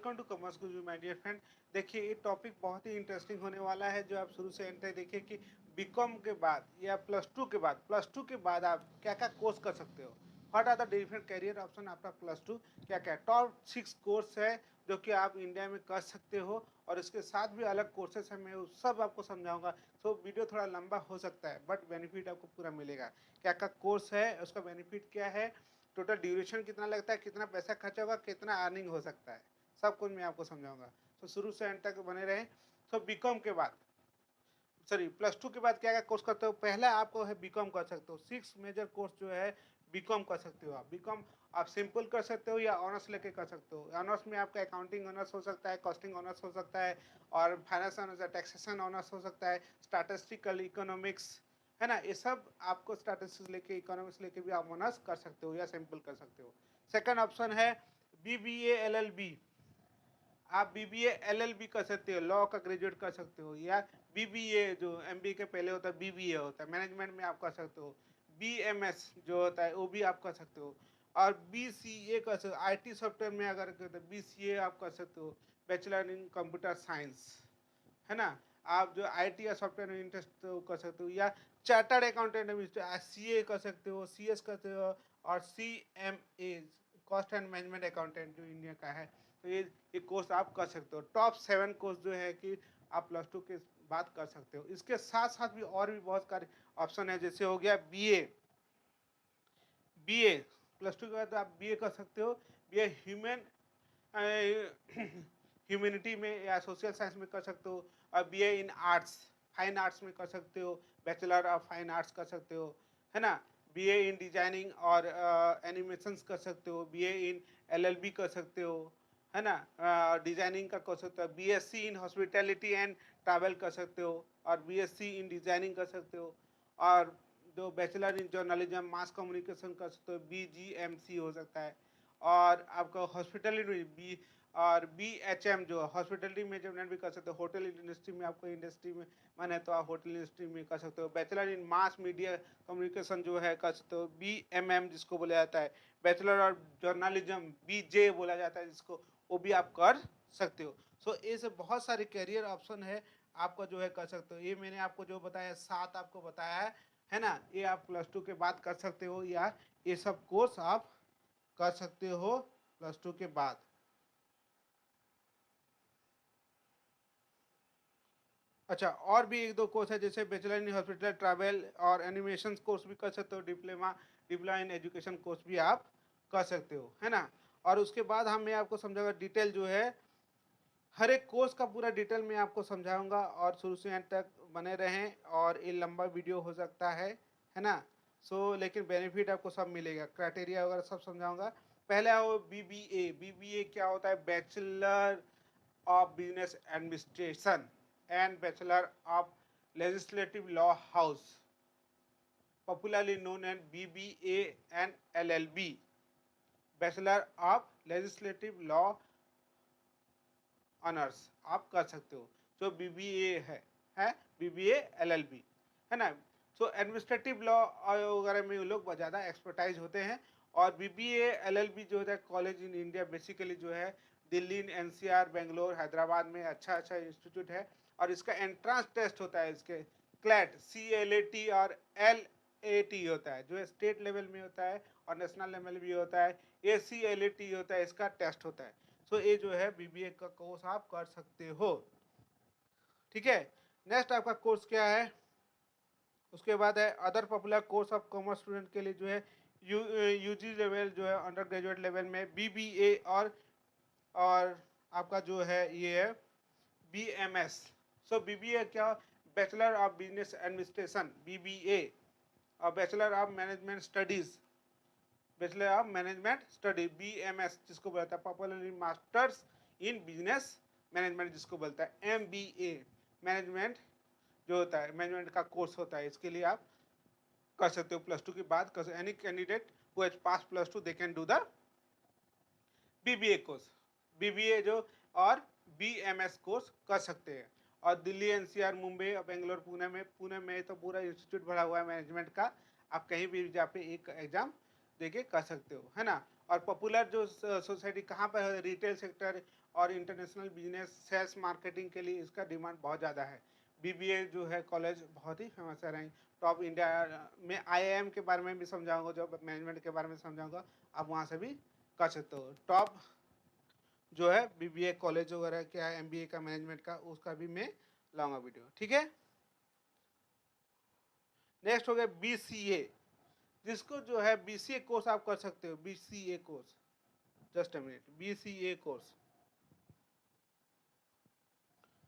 Welcome to commerce Guru my dear friend. देखिए ये topic बहुत ही इंटरेस्टिंग होने वाला है जो आप शुरू से एंड तक देखिए कि बीकॉम के बाद या प्लस टू के बाद आप क्या क्या कोर्स कर सकते हो। What are the different career option after plus 2, क्या क्या टॉप 6 कोर्स है जो कि आप इंडिया में कर सकते हो, और इसके साथ भी अलग कोर्सेस हैं, मैं उस सब आपको समझाऊंगा। सो वीडियो थोड़ा लंबा हो सकता है बट बेनिफिट आपको पूरा मिलेगा। क्या क्या कोर्स है, उसका बेनिफिट क्या है, टोटल ड्यूरेशन कितना लगता है, कितना पैसा खर्चा होगा, कितना अर्निंग हो सकता है, सब कुछ मैं आपको समझाऊंगा। तो शुरू से एंड तक बने रहें। तो बीकॉम के बाद प्लस 2 के बाद क्या क्या कोर्स करते हो, पहला आपको है बीकॉम कर सकते हो। 6 मेजर कोर्स जो है बीकॉम कर सकते हो। आप बीकॉम आप सिंपल कर सकते हो या ऑनर्स लेके कर सकते हो। ऑनर्स में आपका अकाउंटिंग ऑनर्स हो सकता है, कॉस्टिंग ऑनर्स हो सकता है, और फाइनेंस ऑनर्स या टैक्सेशन ऑनर्स हो सकता है, स्टैटिस्टिकल इकोनॉमिक्स, है ना। ये सब आपको स्टैटिस्टिक्स लेके इकोनॉमिक्स लेके भी आप ऑनर्स कर सकते हो या सिंपल कर सकते हो। सेकंड ऑप्शन है बीबीए एलएलबी। आप बीबीए एलएलबी कर सकते हो, लॉ का ग्रेजुएट कर सकते हो, या बीबीए जो एमबीए के पहले होता है बीबीए होता है, मैनेजमेंट में आप कर सकते हो। बीएमएस जो होता है वो भी आप कर सकते हो, और बीसीए कर सकते हो। आईटी सॉफ्टवेयर में अगर बीसीए आप कर सकते हो, बैचलर इन कंप्यूटर साइंस, है ना। आप जो आईटी या सॉफ्टवेयर में इंटरेस्ट कर सकते हो, या चार्टर्ड अकाउंटेंट सीए कर सकते हो, सीएस करते हो, और CMA cost and management accountant जो इंडिया का है। तो ये कोर्स आप कर सकते हो। टॉप 7 कोर्स जो है कि आप प्लस 2 के बाद कर सकते हो। इसके साथ साथ भी और भी बहुत सारे ऑप्शन है, जैसे हो गया बीए। बीए प्लस 2 के बाद आप बीए कर सकते हो। बीए ह्यूमैनिटी में या सोशल साइंस में कर सकते हो, और BA in arts fine arts में कर सकते हो, बैचलर ऑफ फाइन आर्ट्स कर सकते हो, है ना। बीए इन डिजाइनिंग और एनिमेशंस कर सकते हो, बीए इन एलएलबी कर सकते हो, है ना। डिजाइनिंग का कर सकते हो, BSc in hospitality and travel कर सकते हो, और बीएससी इन डिजाइनिंग कर सकते हो, और जो bachelor in journalism mass communication कर सकते हो, बीजीएमसी हो सकता है। और आपका हॉस्पिटलिटी बी और बीएचएम जो हॉस्पिटलिटी मैनेजमेंट भी कर सकते हो। होटल इंडस्ट्री में आपको इंडस्ट्री में मन है तो आप होटल इंडस्ट्री में कर सकते हो। Bachelor in mass media communication जो है कर सकते हो, बीएमएम जिसको बोला जाता है। बैचलर ऑफ जर्नलिज्म बीजे बोला जाता है जिसको, वो भी आप कर सकते हो। सो ऐसे बहुत सारे करियर ऑप्शन है आपका जो है कर सकते हो। ये मैंने आपको जो बताया 7 आपको बताया है ना, ये आप प्लस 2 के बाद कर सकते हो, या ये सब कोर्स आप कर सकते हो प्लस 2 के बाद। अच्छा, और भी एक दो कोर्स है, जैसे बैचलर इन हॉस्पिटल ट्रैवल और एनिमेशन कोर्स भी कर सकते हो। डिप्लोमा इन एजुकेशन कोर्स भी आप कर सकते हो, है ना। और उसके बाद हम मैं आपको समझाऊंगा डिटेल जो है, हर एक कोर्स का पूरा डिटेल मैं आपको समझाऊंगा, और शुरू से एंड तक बने रहें। और ये लंबा वीडियो हो सकता है ना। सो लेकिन बेनिफिट आपको सब मिलेगा, क्राइटेरिया वगैरह सब समझाऊंगा। पहले आओ बीबीए। बीबीए क्या होता है, bachelor of Business Administration and Bachelor of Legislative Law House, popularly known as BBA and LLB, Bachelor of Legislative Law Honors आप कर सकते हो। जो बीबीए है बीबीए एलएलबी, है ना। सो एडमिनिस्ट्रेटिव लॉ वगैरह में लोग बहुत ज़्यादा एक्सपर्टाइज होते हैं। और बीबीए एलएलबी जो है कॉलेज इन इंडिया बेसिकली जो है दिल्ली, एनसीआर, बेंगलोर, हैदराबाद में अच्छा अच्छा इंस्टीट्यूट है। और इसका एंट्रेंस टेस्ट होता है, इसके क्लैट CLAT और LAT होता है, जो है स्टेट लेवल में होता है और नेशनल लेवल भी होता है। ACLAT होता है, इसका टेस्ट होता है। सो ये जो है बीबीए का कोर्स आप कर सकते हो, ठीक है। नेक्स्ट आपका कोर्स क्या है, उसके बाद है other popular course of commerce student के लिए जो है यूजी लेवल जो है अंडर ग्रेजुएट लेवल में बीबीए, और आपका जो है ये है बीएमएस। सो बीबीए क्या, bachelor of business administration BBA, और bachelor of management studies, bachelor of management study BMS जिसको बोलता है, popularly masters in business management जिसको बोलता है एमबीए। मैनेजमेंट जो होता है मैनेजमेंट का कोर्स होता है, इसके लिए आप कर सकते हो प्लस 2 के बाद। कर any candidate who has pass plus 2 they can do the BBA course, BBA जो और बीएमएस कोर्स कर सकते हैं। और दिल्ली, एनसीआर, मुंबई और बेंगलोर, पुणे में तो पूरा इंस्टीट्यूट भरा हुआ है मैनेजमेंट का। आप कहीं भी जा पे एक एग्जाम देके कर सकते हो, है ना। और पॉपुलर जो सोसाइटी कहाँ पर है, रिटेल सेक्टर और इंटरनेशनल बिजनेस सेल्स मार्केटिंग के लिए इसका डिमांड बहुत ज़्यादा है। बीबीए जो है कॉलेज बहुत ही फेमस है, रैंक टॉप इंडिया में। आईआईएम के बारे में भी समझाऊंगा, जो मैनेजमेंट के बारे में समझाऊंगा, आप वहाँ से भी कर सकते हो। टॉप जो है बीबीए कॉलेज वगैरह क्या है, एमबीए का, मैनेजमेंट का, उसका भी मैं लाऊंगा वीडियो, ठीक है। नेक्स्ट हो गया बीसीए, जिसको जो है बीसीए कोर्स आप कर सकते हो। BCA course, just a minute, BCA course.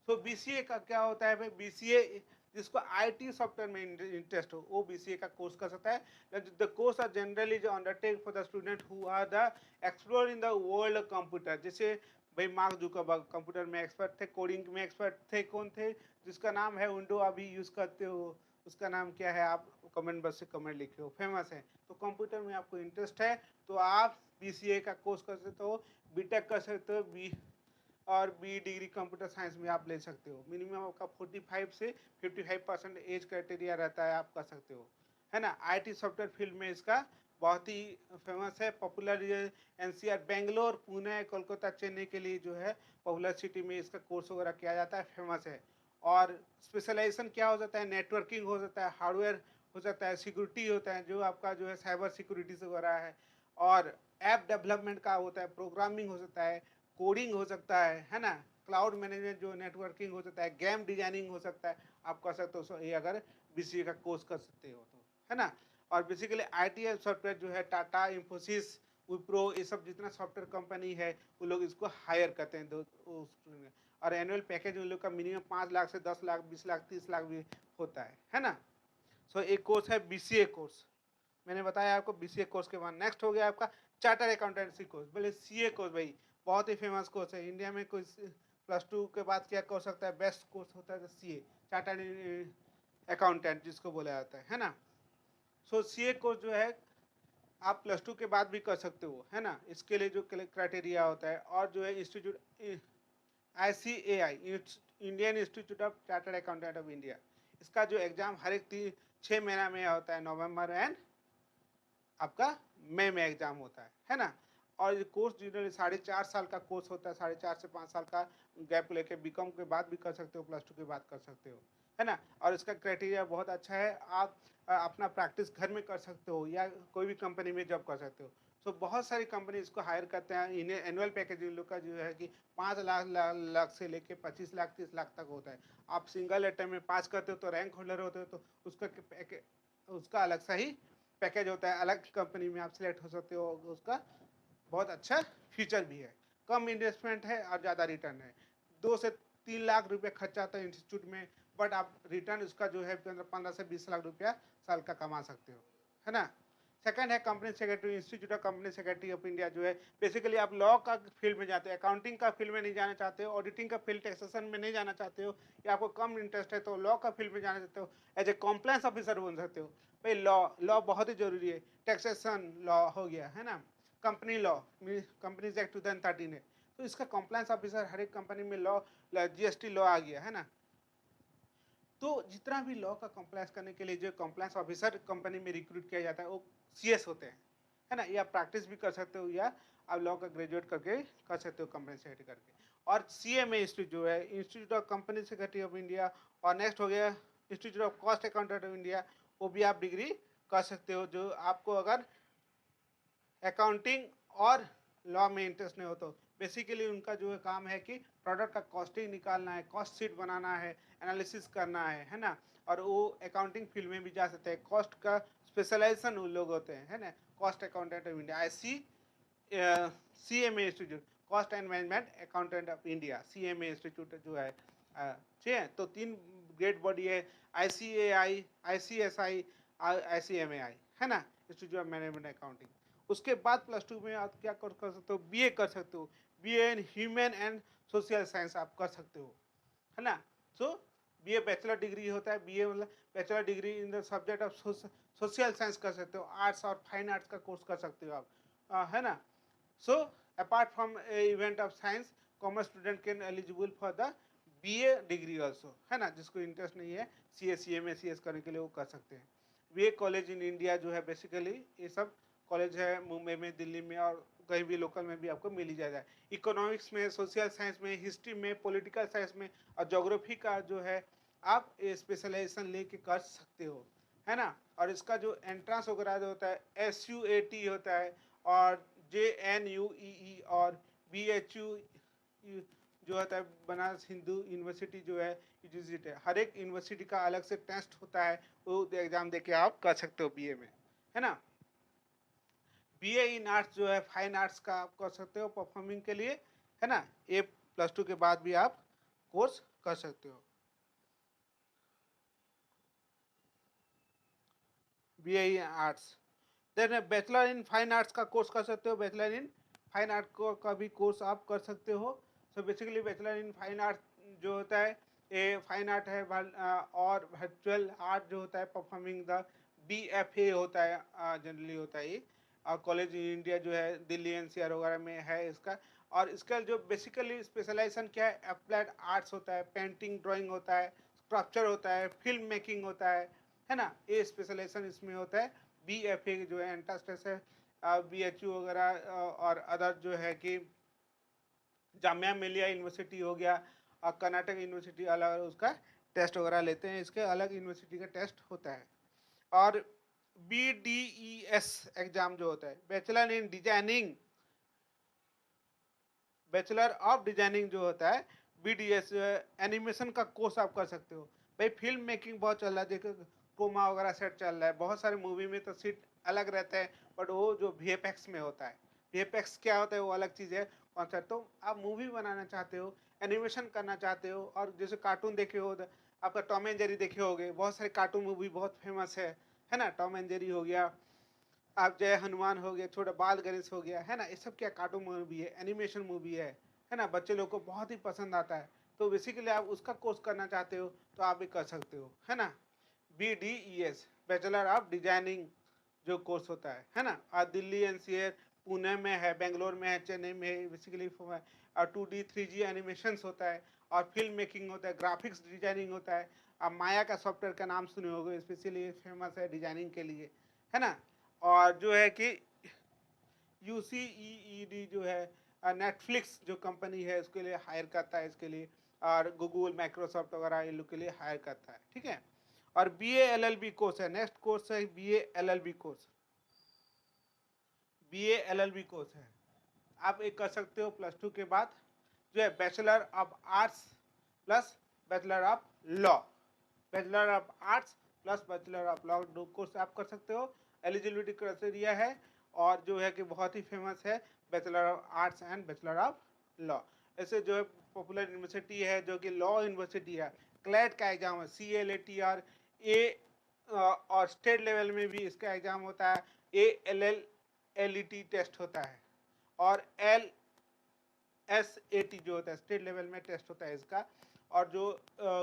तो बीसीए का क्या होता है भाई, बीसीए जिसको आईटी सॉफ्टवेयर में इंटरेस्ट हो वो बीसीए का कोर्स कर सकता है। द कोर्स आर जनरली जो undertake for the student who are the explore in the world computer. जैसे भाई मार्क जुकरबर्ग कंप्यूटर में एक्सपर्ट थे, कोडिंग में एक्सपर्ट थे, कौन थे, जिसका नाम है विंडो अभी यूज करते हो, उसका नाम क्या है, आप कमेंट बॉक्स से कमेंट लिखे हो, फेमस है। तो कंप्यूटर में आपको इंटरेस्ट है तो आप बीसीए का कोर्स कर सकते हो, बीटेक कर सकते हो, और बी डिग्री कंप्यूटर साइंस में आप ले सकते हो। मिनिमम आपका 45 से 55% एज क्राइटेरिया रहता है, आप कर सकते हो, है ना। आईटी सॉफ्टवेयर फील्ड में इसका बहुत ही फेमस है, पॉपुलर। एनसीआर बेंगलोर, पुणे, कोलकाता, चेन्नई के लिए जो है पॉपुलर सिटी में इसका कोर्स वगैरह किया जाता है, फेमस है। और स्पेशलाइजेशन क्या हो जाता है, नेटवर्किंग हो जाता है, हार्डवेयर हो जाता है, सिक्योरिटी होता है, जो आपका जो है साइबर सिक्योरिटी वगैरह है, और ऐप डेवलपमेंट का होता है, प्रोग्रामिंग हो सकता है, कोडिंग हो सकता है ना, क्लाउड मैनेजमेंट जो नेटवर्किंग हो सकता है, गेम डिजाइनिंग हो सकता है, आप कर सकते हो ये अगर बीसीए का कोर्स कर सकते हो तो, है ना। और बेसिकली आईटी सॉफ्टवेयर जो है टाटा, इंफोसिस, विप्रो, ये सब जितना सॉफ्टवेयर कंपनी है वो लोग इसको हायर करते हैं और एनुअल पैकेज उन लोग का मिनिमम 5 लाख से 10 लाख, 20 लाख, 30 लाख भी होता है ना। सो एक कोर्स है बीसीए कोर्स, मैंने बताया आपको बीसीए कोर्स के बाद। नेक्स्ट हो गया आपका चार्टर अकाउंटेंसी कोर्स, बोले सीए कोर्स, भाई बहुत ही फेमस कोर्स है इंडिया में। कोई +2 के बाद क्या कर सकता है, बेस्ट कोर्स होता है सीए, चार्टर्ड अकाउंटेंट जिसको बोला जाता है ना। सो सीए कोर्स जो है आप +2 के बाद भी कर सकते हो, है ना। इसके लिए जो क्राइटेरिया होता है, और जो है institute ICAI, Indian institute of chartered accountant of India, इसका जो एग्जाम हर एक 6 महीना में होता है, नवंबर एंड आपका मई में एग्जाम होता है ना। और ये कोर्स जनरली 4.5 साल का कोर्स होता है, 4.5 से 5 साल का गैप लेके बीकॉम के बाद भी कर सकते हो, +2 के बाद कर सकते हो, है ना। और इसका क्राइटेरिया बहुत अच्छा है, आप अपना प्रैक्टिस घर में कर सकते हो या कोई भी कंपनी में जॉब कर सकते हो। सो बहुत सारी कंपनी इसको हायर करते हैं। इन्हें एनुअल पैकेज इन लोग का जो है कि 5 लाख से लेके 25 लाख, 30 लाख तक होता है। आप सिंगल अटेम्प्ट में पास करते हो तो रैंक होल्डर होते हो तो उसका अलग सा ही पैकेज होता है, अलग कंपनी में आप सिलेक्ट हो सकते हो, उसका बहुत अच्छा फीचर भी है। कम इन्वेस्टमेंट है और ज़्यादा रिटर्न है। 2 से 3 लाख रुपये खर्चा आता है इंस्टीट्यूट में, बट आप रिटर्न उसका जो है 15 से 20 लाख रुपया साल का कमा सकते हो, है ना। सेकंड है company secretary, institute of company secretary of India, जो है बेसिकली आप लॉ का फील्ड में जाते हो, अकाउंटिंग का फील्ड में नहीं जाना चाहते हो, ऑडिटिंग का फील्ड, टैक्सेशन में नहीं जाना चाहते हो, या आपको कम इंटरेस्ट है तो लॉ का फील्ड में जाना चाहते हो, एज ए कॉम्प्लायंस ऑफिसर बन सकते हो। भाई लॉ बहुत ही जरूरी है, टैक्सेशन लॉ हो गया, है ना, कंपनी लॉ, कंपनीज एक्ट 2013 है, तो इसका कॉम्प्लायंस ऑफिसर हर एक कंपनी में लॉ, जीएसटी लॉ आ गया, है ना। तो जितना भी लॉ का कंप्लायंस करने के लिए जो कंप्लायंस ऑफिसर कंपनी में रिक्रूट किया जाता है वो सीएस होते हैं, है ना। या प्रैक्टिस भी कर सकते हो या आप लॉ का ग्रेजुएट करके कर सकते हो, कंपनी सेक्रेटरी करके। और सीएमए इंस्टीट्यूट जो है, institute of company secretary of India. और नेक्स्ट हो गया institute of cost accountant of India, वो भी आप डिग्री कर सकते हो, जो आपको अगर अकाउंटिंग और लॉ में इंटरेस्ट नहीं हो तो। बेसिकली उनका जो है काम है कि प्रोडक्ट का कॉस्टिंग निकालना है, कॉस्ट शीट बनाना है, एनालिसिस करना है ना। और वो अकाउंटिंग फील्ड में भी जा सकते हैं, कॉस्ट का स्पेशलाइजेशन वो लोग होते हैं, है ना। Cost accountant of India, CMA institute, cost and management accountant of India, CMA institute जो है, ठीक है। तो 3 ग्रेड बॉडी है, ICAI, ICSI, ICMAI, है ना, इंस्टीट्यूट ऑफ मैनेजमेंट अकाउंटिंग। उसके बाद +2 में आप क्या कर सकते हो, बीए कर सकते हो, BA in human and social science आप कर सकते हो, है ना। सो बीए बैचलर डिग्री होता है, बीए मतलब bachelor degree in the subject of social science कर सकते हो, आर्ट्स और फाइन आर्ट्स का कोर्स कर सकते हो आप, है ना। So apart from event of science, commerce student can eligible for the BA degree also, है ना। जिसको इंटरेस्ट नहीं है CA CMA CS करने के लिए वो कर सकते हैं। बीए कॉलेज इन इंडिया जो है बेसिकली ये सब कॉलेज है मुंबई में, दिल्ली में और कहीं भी लोकल में भी आपको मिल ही जाएगा। इकोनॉमिक्स में, सोशल साइंस में, हिस्ट्री में, पॉलिटिकल साइंस में और ज्योग्राफी का जो है आप स्पेशलाइजेशन लेके कर सकते हो, है ना। और इसका जो एंट्रेंस वगैरह जो होता है SUAT होता है, और JNUEE और BHU जो होता है बनारस हिंदू यूनिवर्सिटी जो है यूजीसी है। हर एक यूनिवर्सिटी का अलग से टेस्ट होता है, वो एग्जाम देके आप कर सकते हो बीए में, है ना। बीए इन आर्ट्स जो है फाइन आर्ट्स का आप कर सकते हो परफॉर्मिंग के लिए, है ना। ये +2 के बाद भी आप कोर्स कर सकते हो। BA in arts, then bachelor in fine arts का कोर्स कर सकते हो। बैचलर इन फाइन आर्ट का भी कोर्स आप कर सकते हो। So basically bachelor in fine art जो होता है ये फाइन आर्ट है, और वर्चुअल आर्ट जो होता है परफॉर्मिंग द BFA होता है, जनरली होता है ये। और कॉलेज इंडिया जो है दिल्ली NCR वगैरह में है इसका। और इसका जो बेसिकली स्पेशलाइजेशन क्या है, अप्लाइड आर्ट्स होता है, पेंटिंग ड्राइंग होता है, स्कल्पचर होता है, फिल्म मेकिंग होता है ना। ये स्पेशलाइजेशन इसमें होता है। BFA जो है एंट्रेंस है, BHU वगैरह और अदर जो है कि जामिया मिलिया यूनिवर्सिटी हो गया और कर्नाटक यूनिवर्सिटी अलग उसका टेस्ट वगैरह लेते हैं, इसके अलग यूनिवर्सिटी का टेस्ट होता है। और BDES एग्जाम जो होता है bachelor in designing, bachelor of designing जो होता है BDS एनिमेशन का कोर्स आप कर सकते हो। भाई फिल्म मेकिंग बहुत चल रहा है, देखो क्रोमा वगैरह सेट चल रहा है, बहुत सारे मूवी में तो सीट अलग रहता है, बट वो जो VFX में होता है, VFX क्या होता है वो अलग चीज़ है कॉन्सेप्ट। तो आप मूवी बनाना चाहते हो, एनिमेशन करना चाहते हो, और जैसे कार्टून देखे हो आपका टॉम एंड जेरी देखे होगे, बहुत सारे कार्टून मूवी बहुत फेमस है ना। टॉम एंड जेरी हो गया, आप जय हनुमान हो गया, छोटा बाल गणेश हो गया, है ना। ये सब क्या कार्टून मूवी है, एनिमेशन मूवी है ना, बच्चे लोग को बहुत ही पसंद आता है। तो बेसिकली आप उसका कोर्स करना चाहते हो तो आप भी कर सकते हो, है ना। BDES बैचलर ऑफ डिजाइनिंग जो कोर्स होता है ना। और दिल्ली NCR, पुणे में है, बेंगलोर में है, चेन्नई में है, बेसिकली। और 2D 3G एनिमेशंस होता है, और फिल्म मेकिंग होता है, ग्राफिक्स डिजाइनिंग होता है। आप माया का सॉफ्टवेयर का नाम सुने होगे, स्पेशली फेमस है डिजाइनिंग के लिए, है ना। और जो है कि UCEED जो है नेटफ्लिक्स जो कंपनी है उसके लिए हायर करता है इसके लिए, और गूगल माइक्रोसॉफ्ट वगैरह इन लोग के लिए हायर करता है, ठीक है। और BA LLB कोर्स है, नेक्स्ट कोर्स है BA LLB course. BA LLB course है, आप एक कर सकते हो +2 के बाद, जो है bachelor of arts plus bachelor of law. Bachelor of arts plus bachelor of law दो कोर्स आप कर सकते हो। एलिजिबिलिटी क्राइटेरिया है, और जो है कि बहुत ही फेमस है bachelor of arts and bachelor of law. ऐसे जो है पॉपुलर यूनिवर्सिटी है जो कि लॉ यूनिवर्सिटी है, क्लैट का एग्जाम है, CLAT ए, और स्टेट लेवल में भी इसका एग्जाम होता है, ALLLET टेस्ट होता है, और LSAT जो होता है स्टेट लेवल में टेस्ट होता है इसका। और जो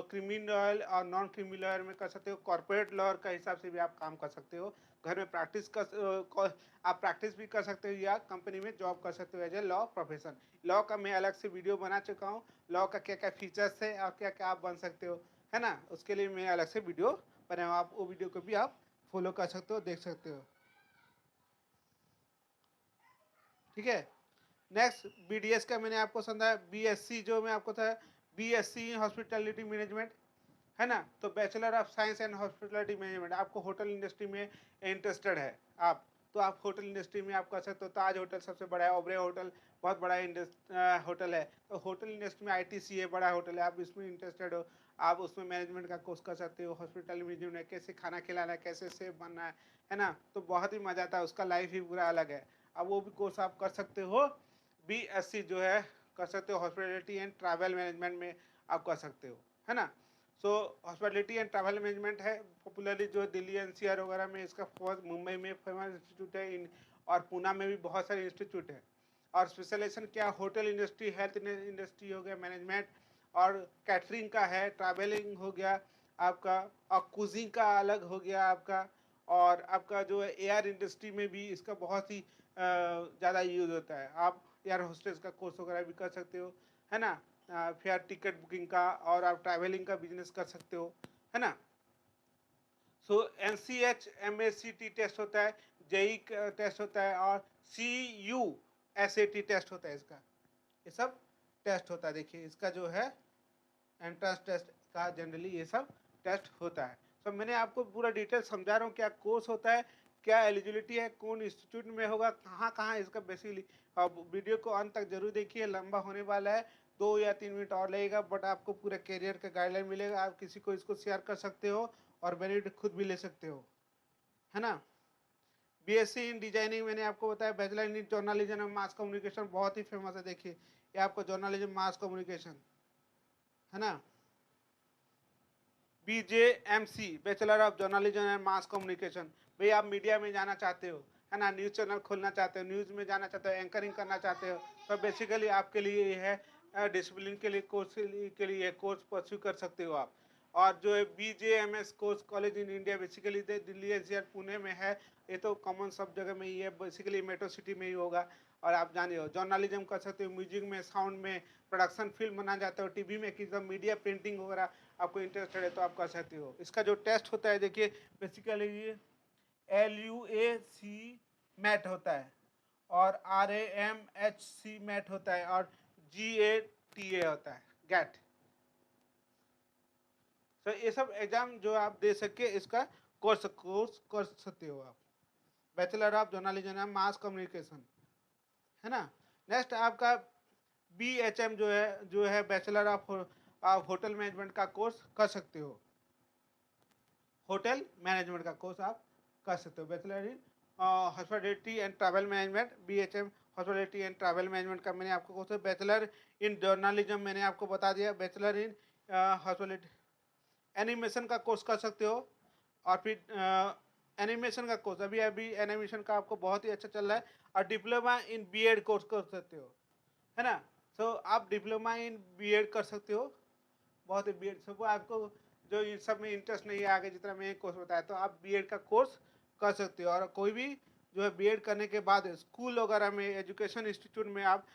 क्रिमिनल और नॉन क्रिमिनल में कर सकते हो, कॉर्पोरेट लॉ का हिसाब से भी आप काम कर सकते हो, घर में प्रैक्टिस कर आप प्रैक्टिस भी कर सकते हो, या कंपनी में जॉब कर सकते हो as a law profession. Law का मैं अलग से वीडियो बना चुका हूँ, लॉ का क्या क्या फीचर्स है और क्या क्या आप बन सकते हो, है ना। उसके लिए मैं अलग से वीडियो बनाया हूँ, आप वो वीडियो को भी आप फॉलो कर सकते हो, देख सकते हो, ठीक है। नेक्स्ट BDS का मैंने आपको समझाया। BSc जो मैं आपको था, BSc इन हॉस्पिटलिटी मैनेजमेंट, है ना। तो bachelor of science and hospitality management, आपको होटल इंडस्ट्री में इंटरेस्टेड है आप, तो आप होटल इंडस्ट्री में आप कर सकते हो। ताज होटल सबसे बड़ा है, ओबरे होटल बहुत बड़ा होटल है, तो होटल इंडस्ट्री में ITCA बड़ा होटल है, आप इसमें इंटरेस्टेड हो, आप उसमें मैनेजमेंट का कोर्स कर सकते हो। हॉस्पिटल मैनेजमेंट में कैसे खाना खिलाना है, कैसे सेफ बनना है ना, तो बहुत ही मज़ा आता है, उसका लाइफ ही पूरा अलग है। अब वो भी कोर्स आप कर सकते हो। BSc जो है कर सकते हो, हॉस्पिटलिटी एंड ट्रैवल मैनेजमेंट में आप कर सकते हो, है ना। सो हॉस्पिटलिटी एंड ट्रैवल मैनेजमेंट है पॉपुलरली जो दिल्ली NCR वगैरह में इसका मुंबई में फेमस इंस्टीट्यूट है, और पूना में भी बहुत सारे इंस्टीट्यूट हैं। और स्पेशलाइजेशन क्या, होटल इंडस्ट्री, हेल्थ इंडस्ट्री हो गया, मैनेजमेंट, और कैटरिंग का है, ट्रैवलिंग हो गया आपका, और कुजिंग का अलग हो गया आपका। और आपका जो है एयर इंडस्ट्री में भी इसका बहुत ही ज़्यादा यूज़ होता है, आप एयर होस्टेस का कोर्स वगैरह भी कर सकते हो, है ना। फेयर टिकट बुकिंग का, और आप ट्रैवलिंग का बिजनेस कर सकते हो, है ना। सो NCH MACT टेस्ट होता है, जेई टेस्ट होता है और CUSAT टेस्ट होता है इसका, ये सब टेस्ट होता है। देखिए इसका जो है एंट्रेंस टेस्ट का जनरली ये सब टेस्ट होता है। तो मैंने आपको पूरा डिटेल समझा रहा हूँ क्या कोर्स होता है, क्या एलिजिबिलिटी है, कौन इंस्टीट्यूट में होगा, कहाँ कहाँ इसका बेसिकली। अब वीडियो को अंत तक जरूर देखिए, लंबा होने वाला है, 2 या 3 मिनट और लगेगा, बट आपको पूरा करियर का गाइडलाइन मिलेगा। आप किसी को इसको शेयर कर सकते हो और बेनिफिट खुद भी ले सकते हो, है ना। BSc इन डिजाइनिंग मैंने आपको बताया, bachelor in journalism and mass communication बहुत ही फेमस है। देखिए ये आपको जर्नलिज्म मास कम्युनिकेशन है ना। BJMC bachelor of journalism and mass communication, भाई आप मीडिया में जाना चाहते हो, है ना, न्यूज़ चैनल खोलना चाहते हो, न्यूज़ में जाना चाहते हो, एंकरिंग करना चाहते हो, तो बेसिकली आपके लिए ये है डिसिप्लिन के लिए कोर्स के लिए कोर्स परस्यू कर सकते हो आप। और जो है BJMS course college in India basically Delhi NCR Pune में है, ये तो कॉमन सब जगह में ही है, बेसिकली मेट्रो सिटी में ही होगा। और आप जाने हो जर्नलिज्म कर सकते हो, म्यूजिक में, साउंड में, प्रोडक्शन फिल्म बनाना चाहते हो, टीवी में किसी मीडिया प्रिंटिंग वगैरह आपको इंटरेस्टेड है तो आप कर सकते हो। इसका जो टेस्ट होता है देखिए बेसिकली ये LUAC मैट होता है और RAMHC मैट होता है और GATA होता है, गैट। तो ये सब एग्जाम जो आप दे सके इसका कोर्स कर सकते हो आप, bachelor of journalism and mass communication, है ना। नेक्स्ट आपका BHM जो है बैचलर ऑफ होटल मैनेजमेंट का कोर्स कर सकते हो, होटल मैनेजमेंट का कोर्स आप कर सकते हो। Bachelor in hospitality and travel management, BHM hospitality and travel management का मैंने आपको कोर्स है। बैचलर इन जर्नलिज्म मैंने आपको बता दिया, बैचलर इन हॉस्पिटैलिटी एनिमेशन का कोर्स कर सकते हो। और फिर एनिमेशन का कोर्स अभी एनिमेशन का आपको बहुत ही अच्छा चल रहा है। और डिप्लोमा इन BEd कोर्स कर सकते हो, है ना। सो आप डिप्लोमा इन BEd कर सकते हो, बहुत ही BEd सब आपको जो इन सब में इंटरेस्ट नहीं है आगे जितना मैंने कोर्स बताया, तो आप BEd का कोर्स कर सकते हो। और कोई भी जो है BEd करने के बाद स्कूल वगैरह में, एजुकेशन इंस्टीट्यूट में आप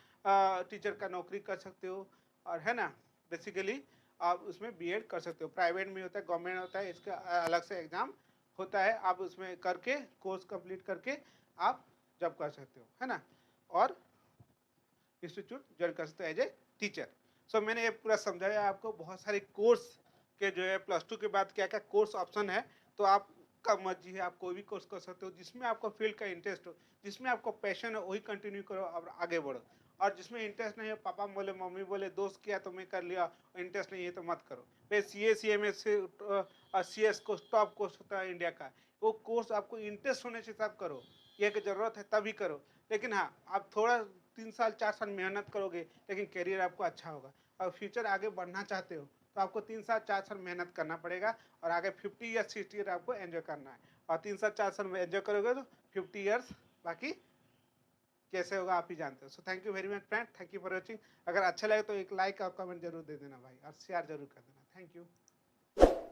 टीचर का नौकरी कर सकते हो, और है ना बेसिकली आप उसमें BEd कर सकते हो। प्राइवेट में होता है, गवर्नमेंट होता है, इसका अलग से एग्जाम होता है, आप उसमें करके कोर्स कंप्लीट करके आप जॉब कर सकते हो, है ना, और इंस्टीट्यूट ज्वाइन कर सकते हो एज ए टीचर। सो मैंने ये पूरा समझाया आपको, बहुत सारे कोर्स के जो है +2 के बाद क्या क्या कोर्स ऑप्शन है, तो आपका मर्जी है, आप कोई भी कोर्स कर सकते हो जिसमें आपको फील्ड का इंटरेस्ट हो, जिसमें आपको पैशन है वही कंटिन्यू करो और आगे बढ़ो। और जिसमें इंटरेस्ट नहीं है, पापा बोले, मम्मी बोले, दोस्त किया तो मैं कर लिया, इंटरेस्ट नहीं है तो मत करो। फिर CA CMS से CS कोर्स टॉप कोर्स होता है इंडिया का, वो कोर्स आपको इंटरेस्ट होने से तब करो, ये कि ज़रूरत है तभी करो। लेकिन हाँ, आप थोड़ा 3 साल 4 साल मेहनत करोगे लेकिन करियर आपको अच्छा होगा। और फ्यूचर आगे बढ़ना चाहते हो तो आपको 3 साल 4 साल मेहनत करना पड़ेगा, और आगे 50 या 60 ईयर आपको एंजॉय करना है। और 3 साल 4 साल में एंजॉय करोगे तो 50 ईयर्स बाकी कैसे होगा आप ही जानते हो। So thank you very much friend, thank you for watching. अगर अच्छा लगे तो एक लाइक और कमेंट जरूर दे देना भाई, और शेयर जरूर कर देना। Thank you.